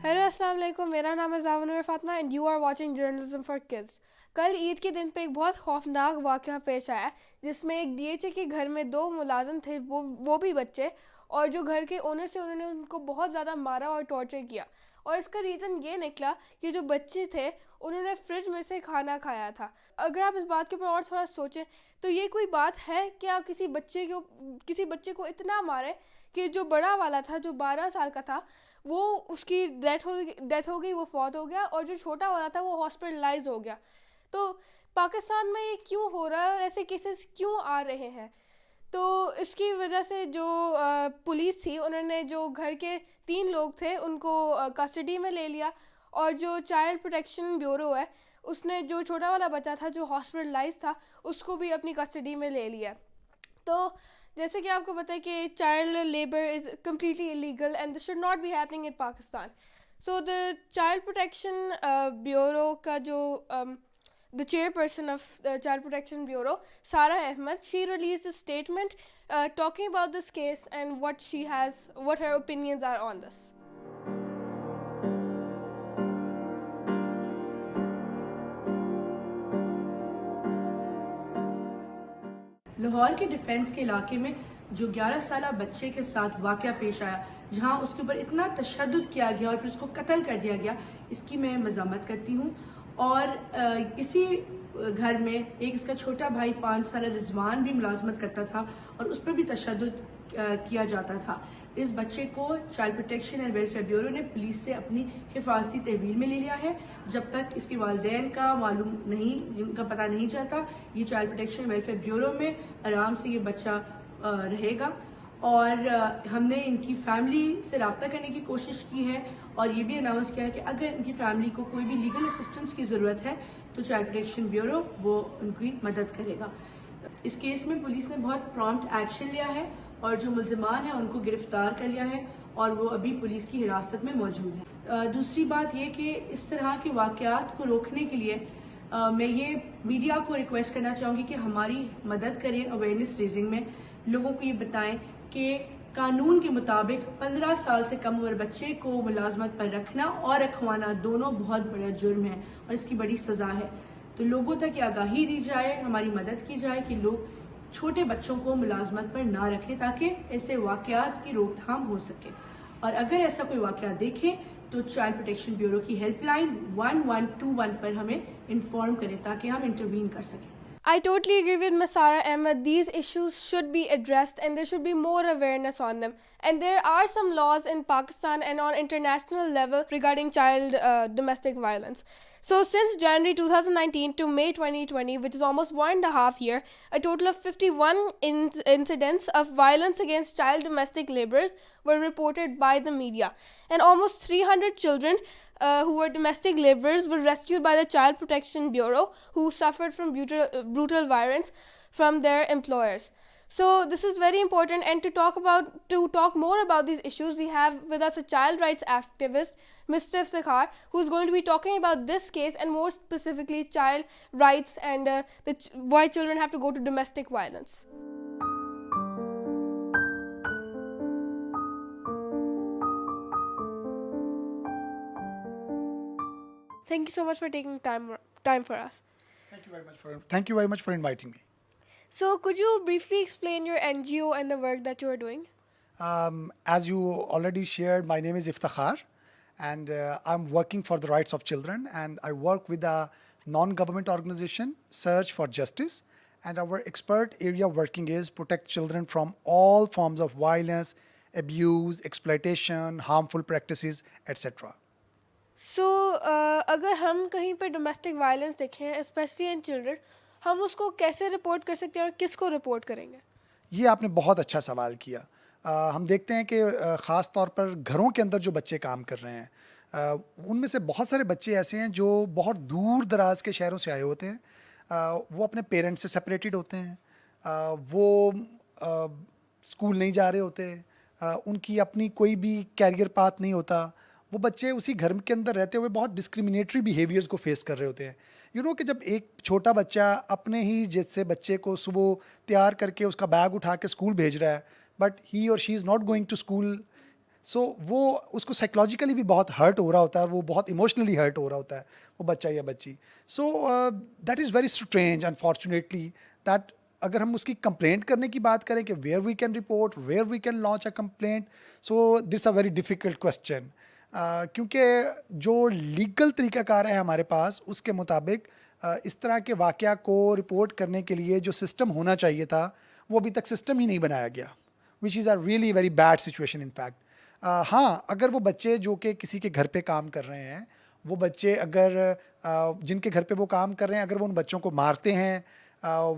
Hello السلام علیکم، میرا نام ہے Zaun Fatima and you are watching journalism for kids. کل عید کے دن پہ ایک بہت خوفناک واقعہ پیش آیا جس میں ایک DHA کے گھر میں 2 ملازم تھے، وہ بھی بچے، اور جو گھر کے اونر سے انہوں نے ان کو بہت زیادہ مارا اور ٹارچر کیا. اور اس کا ریزن یہ نکلا کہ جو بچے تھے انہوں نے فریج میں سے کھانا کھایا تھا. اگر آپ اس بات کے اوپر اور تھوڑا سوچیں تو یہ کوئی بات ہے کہ آپ کسی بچے کو اتنا ماریں کہ جو بڑا والا تھا، جو 12 سال کا تھا، وہ اس کی ڈیتھ ہو گئی، وہ فوت ہو گیا، اور جو چھوٹا والا تھا وہ ہاسپٹلائز ہو گیا. تو پاکستان میں یہ کیوں ہو رہا ہے اور ایسے کیسز کیوں آ رہے ہیں؟ تو اس کی وجہ سے جو پولیس تھی انہوں نے جو گھر کے 3 لوگ تھے ان کو کسٹڈی میں لے لیا، اور جو چائلڈ پروٹیکشن بیورو ہے اس نے جو چھوٹا والا بچہ تھا جو ہاسپٹلائز تھا اس کو بھی اپنی کسٹڈی میں لے لیا. تو جیسے کہ آپ کو پتہ ہے کہ child labour is completely illegal and this should not be happening in Pakistan. So the child protection bureau کا جو the chairperson of Child Protection Bureau, Sara Ahmed, she released a statement talking about this case and what her opinions are on this. Lahore کے defence کے علاقے میں جو 11 سالہ بچے کے ساتھ واقعہ پیش آیا، جہاں اس کے اوپر اتنا تشدد کیا گیا اور پھر اس کو قتل کر دیا گیا، اس کی میں مذمت کرتی ہوں. اور اسی گھر میں ایک اس کا چھوٹا بھائی 5 سالہ رضوان بھی ملازمت کرتا تھا اور اس پر بھی تشدد کیا جاتا تھا. اس بچے کو child protection and welfare bureau نے پولیس سے اپنی حفاظتی تحویل میں لے لیا ہے. جب تک اس کے والدین کا معلوم نہیں، جن کا پتہ نہیں چلتا، یہ چائلڈ پروٹیکشن ویلفیئر بیورو میں آرام سے یہ بچہ رہے گا. اور ہم نے ان کی فیملی سے رابطہ کرنے کی کوشش کی ہے اور یہ بھی اناؤنس کیا ہے کہ اگر ان کی فیملی کو کوئی بھی لیگل اسسٹنس کی ضرورت ہے تو چائلڈ پروٹیکشن بیورو وہ ان کی مدد کرے گا. اس کیس میں پولیس نے بہت پرامپٹ ایکشن لیا ہے اور جو ملزمان ہیں ان کو گرفتار کر لیا ہے اور وہ ابھی پولیس کی حراست میں موجود ہیں. دوسری بات یہ کہ اس طرح کے واقعات کو روکنے کے لیے میں یہ میڈیا کو ریکویسٹ کرنا چاہوں گی کہ ہماری مدد کریں اویئرنیس ریزنگ میں. لوگوں کو یہ بتائیں کہ قانون کے مطابق 15 سال سے کم عمر بچے کو ملازمت پر رکھنا اور رکھوانا دونوں بہت بڑا جرم ہے اور اس کی بڑی سزا ہے. تو لوگوں تک یہ آگاہی دی جائے، ہماری مدد کی جائے کہ لوگ چھوٹے بچوں کو ملازمت پر نہ رکھیں تاکہ ایسے واقعات کی روک تھام ہو سکے. اور اگر ایسا کوئی واقعہ دیکھیں تو چائلڈ پروٹیکشن بیورو کی ہیلپ لائن 1121 پر ہمیں انفارم کریں تاکہ ہم انٹروین کر سکیں. I totally agree with Ms. Sara Ahmed. These issues should be addressed and there should be more awareness on them. And there are some laws in Pakistan and on international level regarding child domestic violence. So since January 2019 to May 2020, which is almost 1.5 years, a total of 51 incidents of violence against child domestic laborers were reported by the media. And almost 300 children who were domestic laborers were rescued by the Child Protection Bureau, who suffered from brutal violence from their employers. So this is very important, and to talk more about these issues, we have with us a child rights activist, Mr. Iftikhar, who is going to be talking about this case and more specifically child rights and why children have to go to domestic violence. Thank you so much for taking time for us. Thank you very much for inviting me. So could you briefly explain your NGO and the work that you are doing? As you already shared, my name is Iftikhar and I'm working for the rights of children, and I work with a non-government organization, Search for Justice, and our expert area working is protect children from all forms of violence, abuse, exploitation, harmful practices, etc. So اگر ہم کہیں پہ domestic violence دیکھیں especially in children, ہم اس کو کیسے report کر سکتے ہیں اور کس کو رپورٹ کریں گے؟ یہ آپ نے بہت اچھا سوال کیا. ہم دیکھتے ہیں کہ خاص طور پر گھروں کے اندر جو بچے کام کر رہے ہیں ان میں سے بہت سارے بچے ایسے ہیں جو بہت دور دراز کے شہروں سے آئے ہوتے ہیں. وہ اپنے پیرنٹس سے سپریٹڈ ہوتے ہیں، وہ اسکول نہیں جا رہے ہوتے، ان کی اپنی کوئی بھی کیریئر پاتھ نہیں ہوتا. وہ بچے اسی گھر کے اندر رہتے ہوئے بہت ڈسکریمنیٹری بیہیویئرز کو فیس کر رہے ہوتے ہیں. کہ جب ایک چھوٹا بچہ اپنے ہی جیسے بچے کو صبح تیار کر کے اس کا بیگ اٹھا کے اسکول بھیج رہا ہے، بٹ ہی اور she is not going to school, so وہ اس کو سائیکلوجیکلی بھی بہت ہرٹ ہو رہا ہوتا ہے اور وہ بہت ایموشنلی ہرٹ ہو رہا ہوتا ہے وہ بچہ یا بچی. So that is very strange unfortunately that اگر ہم اس کی کمپلینٹ کرنے کی بات کریں کہ where we can report, where we can launch a complaint, so this a very difficult question. کیونکہ جو لیگل طریقہ کار ہے ہمارے پاس اس کے مطابق اس طرح کے واقعہ کو رپورٹ کرنے کے لیے جو سسٹم ہونا چاہیے تھا وہ ابھی تک سسٹم ہی نہیں بنایا گیا, which is a really very bad situation in fact. ہاں, اگر وہ بچے جو کہ کسی کے گھر پہ کام کر رہے ہیں, وہ بچے اگر جن کے گھر پہ وہ کام کر رہے ہیں اگر وہ ان بچوں کو مارتے ہیں,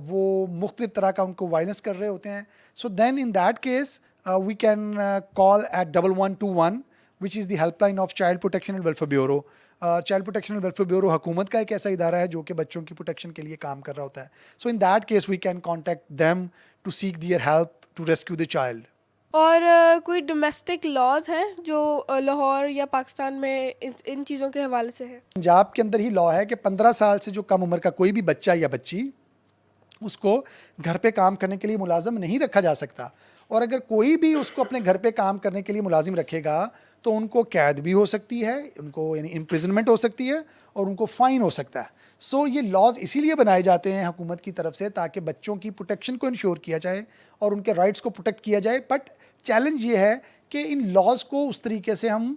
وہ مختلف طرح کا ان کو وائلنس کر رہے ہوتے ہیں, so then in that case we can call at 1121 which is the help line of Child Protection and Welfare Bureau. Child Protection and Welfare Bureau حکومت کا ایک ایسا ادارہ ہے جو کہ بچوں کی پروٹیکشن کے لیے کام کر رہا ہوتا ہے. So in that case we can contact them to seek their help to rescue the child. اور کوئی ڈومیسٹک لاز ہیں جو لاہور یا پاکستان میں ان چیزوں کے حوالے سے ہیں؟ پنجاب کے اندر ہی لا ہے کہ 15 سال سے جو کم عمر کا کوئی بھی بچہ یا بچی اس کو گھر پہ کام کرنے کے لیے ملازم نہیں رکھا جا سکتا, اور اگر کوئی بھی اس کو اپنے گھر پہ کام کرنے کے لیے ملازم رکھے گا تو ان کو قید بھی ہو سکتی ہے, ان کو یعنی امپریزنمنٹ ہو سکتی ہے اور ان کو فائن ہو سکتا ہے. سو یہ لاز اسی لیے بنائے جاتے ہیں حکومت کی طرف سے تاکہ بچوں کی پروٹیکشن کو انشور کیا جائے اور ان کے رائٹس کو پروٹیکٹ کیا جائے. بٹ چیلنج یہ ہے کہ ان لاز کو اس طریقے سے ہم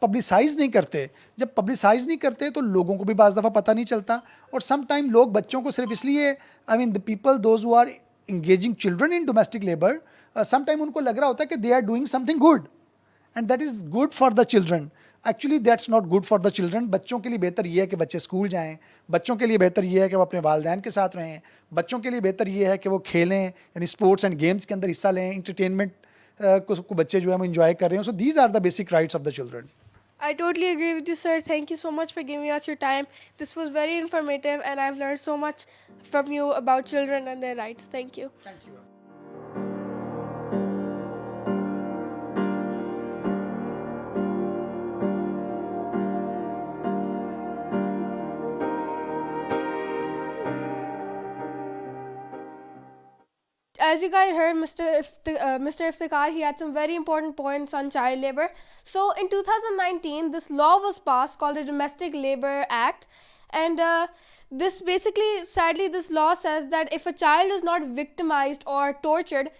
پبلسائز نہیں کرتے. جب پبلسائز نہیں کرتے تو لوگوں کو بھی بعض دفعہ پتہ نہیں چلتا, اور سم ٹائم لوگ بچوں کو صرف اس لیے the people those who are engaging children in domestic labour, some time ان کو لگ رہا ہوتا ہے کہ they are doing something good and that is good for the children. Actually that's not good for the children. بچوں کے لیے بہتر یہ ہے کہ بچے اسکول جائیں, بچوں کے لیے بہتر یہ ہے کہ وہ اپنے والدین کے ساتھ رہیں, بچوں کے لیے بہتر یہ ہے کہ وہ کھیلیں, یعنی اسپورٹس اینڈ گیمس کے اندر حصہ لیں, انٹرٹینمنٹ کو بچے جو ہے وہ انجوائے کر رہے ہیں. So these are the basic rights of the children. I totally agree with you, sir. Thank you so much for giving us your time. This was very informative and I've learned so much from you about children and their rights. Thank you. Thank you. As you guys heard, Mr. Iftikhar, he had some very important points on child labor. So in 2019, this law was passed called the Domestic Labor Act. And this basically, sadly, this law says that if a child is not victimized or tortured,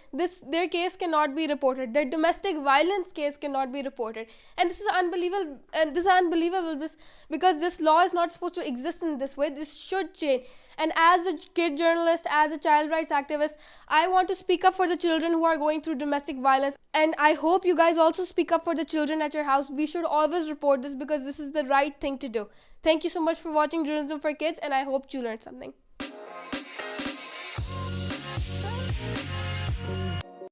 their case cannot be reported. Their domestic violence case cannot be reported. And this is unbelievable. And this is unbelievable because this law is not supposed to exist in this way. This should change. And as a kid journalist, as a child rights activist, I want to speak up for the children who are going through domestic violence. And I hope you guys also speak up for the children at your house. We should always report this because this is the right thing to do. Thank you so much for watching Journalism for Kids, and I hope you learned something.